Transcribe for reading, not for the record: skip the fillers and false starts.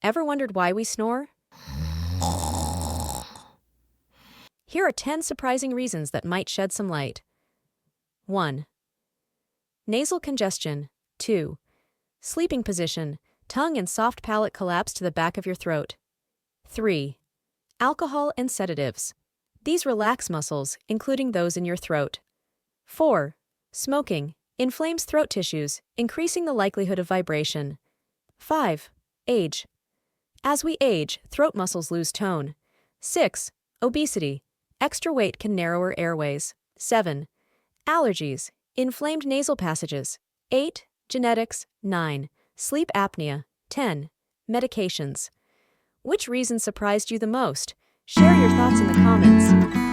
Ever wondered why we snore? Here are 10 surprising reasons that might shed some light. 1. Nasal congestion. 2. Sleeping position. Tongue and soft palate collapse to the back of your throat. 3. Alcohol and sedatives. These relax muscles, including those in your throat. 4. Smoking. Inflames throat tissues, increasing the likelihood of vibration. 5. Age. As we age, throat muscles lose tone. 6. Obesity. Extra weight can narrower airways. 7. Allergies. Inflamed nasal passages. 8. Genetics. 9. Sleep apnea. 10. Medications. Which reason surprised you the most? Share your thoughts in the comments.